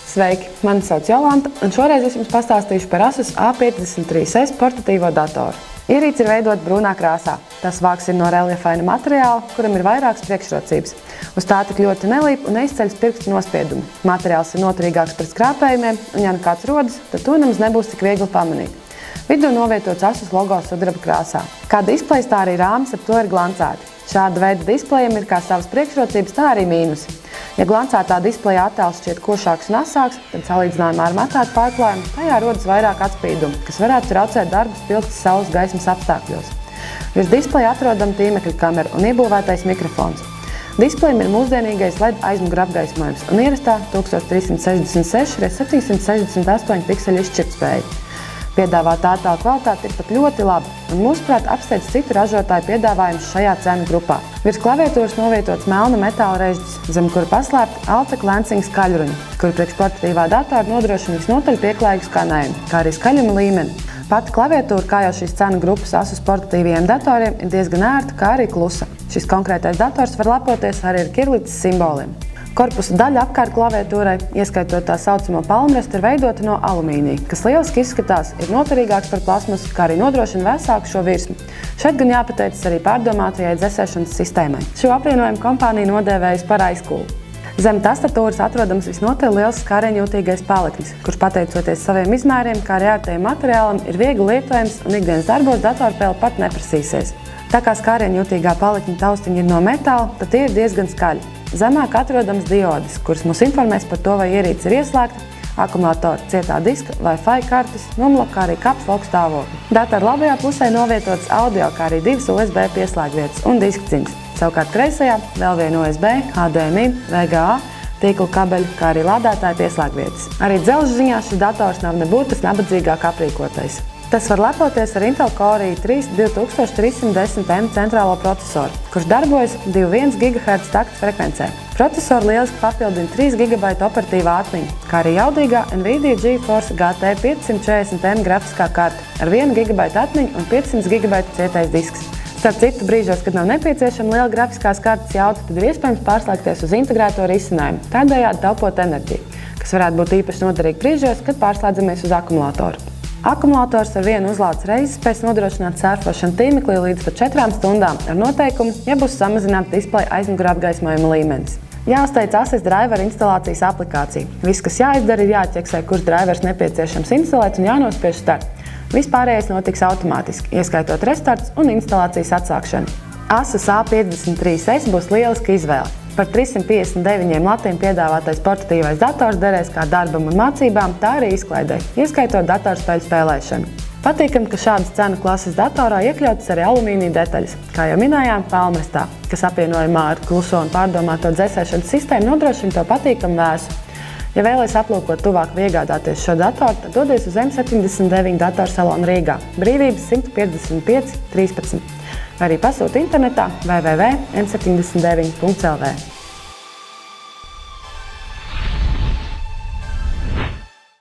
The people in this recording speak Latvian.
Sveiki, mani sauc Jolanta, un šoreiz es jums pastāstīšu par Asus A53S portatīvo datoru. Ierīce ir veidota brūnā krāsā. Tas vāks ir no reljefaina materiāla, kuram ir vairākas priekšrocības. Uz tā tik ļoti nelīp un neizceļas pirkstu nospiedumi. Materiāls ir noturīgāks pret skrāpējumiem, un ja nu kāds rodas, tad to nemaz nebūs tik viegli pamanīt. Vidū novietots Asus logo sudraba krāsā. Kā displejs, tā arī rāmis ap to ir glancēti. Šāda veida displejam ir kā savas priekšrocības, tā arī mīnusi. Ja glancētā displeja attēls šķiet košāks un asāks, tad salīdzinājumā ar matētu pārklājumu tajā rodas vairāk atspīdumu, kas varētu traucēt darbu spilgtas saules gaismas apstākļos. Virs displeja atrodama tīmekļa kamera un iebūvētais mikrofons. Displejam ir mūsdienīgais LED aizmugura apgaismojums un ierastā 1366 x 768 pikseļu izšķirtspēja. Piedāvāta attēla kvalitāte ir pat ļoti laba un, mūsuprāt, apsteidz citu ražotāju piedāvājumus šajā cenu grupā. Virs klaviatūras novietots melna metāla režģis, zem kura paslēpta Altec Lansing skaļruņi, kuri priekš portatīvā datora nodrošina visnotaļ pieklājīgu skanējumu, kā arī skaļuma līmeni. Pati klaviatūra, kā jau šīs cenu grupas Asus portatīvajiem datoriem, ir diezgan ērta, kā arī klusa. Šis konkrētais dators var lepoties arī ar kirlicas simboliem. Korpusa daļa apkārt klaviatūrai, ieskaitot tā saucamo palmrestu, ir veidota no alumīnija, kas lieliski izskatās, ir noturīgāks par plasmasu, kā arī nodrošina vēsāku šo virsmu. Šeit gan jāpateicas arī pārdomātajai dzesēšanas sistēmai. Šo apvienojumu kompānija nodēvējusi par aizkulu. Zem tastatūras atrodams visnotaļ liels skārienjūtīgais paliknis, kurš pateicoties saviem izmēriem, kā arī ērtajam materiālam, ir viegli lietojams un ikdienas darbos datorpēle pat neprasīsies. Tā kā skārienjūtīgā palikņa taustiņa ir no metāla, tad tie ir diezgan skaļi. Zemāk atrodams diodes, kuras mūs informēs par to, vai ierīce ir ieslēgta, akumulātora cietā diska, Wi-Fi kartes, numlaka, kā arī kapsloku stāvokļi. Datora labajā pusē novietotas audio, kā arī divas USB pieslēgvietas un diskdziņas. Savukārt kreisajā vēl viena USB, HDMI, VGA, tīkla kabeļi, kā arī lādētāja pieslēgvietas. Arī dzelžu ziņā šis dators nav nebūtu tas nabadzīgāk aprīkotais. Tas var lepoties ar Intel Core i3 2310M centrālo procesoru, kurš darbojas 2,1 GHz takta frekvencē. Procesoru lieliski papildina 3 GB operatīvā atmiņa, kā arī jaudīgā Nvidia GeForce GT 540M grafiskā karte ar 1 GB atmiņu un 500 GB cietais disks. Starp citu, brīžos, kad nav nepieciešama liela grafiskās kartes jauda, tad ir iespējams pārslēgties uz integrēto risinājumu, tādējādi taupot enerģiju, kas varētu būt īpaši noderīgi brīžos, kad pārslēdzamies uz akumulātoru. Akumulators ar vienu uzlādes reizi spēs nodrošināt sērfošanu tīmeklī līdz pat 4 stundām ar noteikumu, ja būs samazināta displeja aizmugura apgaismojuma līmenis. Jāuzteic Asus Driver instalācijas aplikācija. Viss, kas jāizdara, ir jāķeksē, kurš drivers nepieciešams instalēt un jānospiež start. Vispārējais notiks automātiski, ieskaitot restarts un instalācijas atsākšanu. Asus A53S būs lieliska izvēle. Par 359 latiem piedāvātais portatīvais dators derēs kā darbam un mācībām, tā arī izklaidei, ieskaitot datorspēļu spēlēšanu. Patīkami, ka šādas cenu klases datorā iekļautas arī alumīnija detaļas, kā jau minējām, palmrestā, kas apvienojumā ar kluso un pārdomāto dzesēšanas sistēmu nodrošina to patīkamu vēsu. Ja vēlaties aplūkot tuvāk vai iegādāties šo datoru, tad dodies uz M79 datorsalonu Rīgā, Brīvības 155 13, vai arī pasūta internetā www.m79.lv.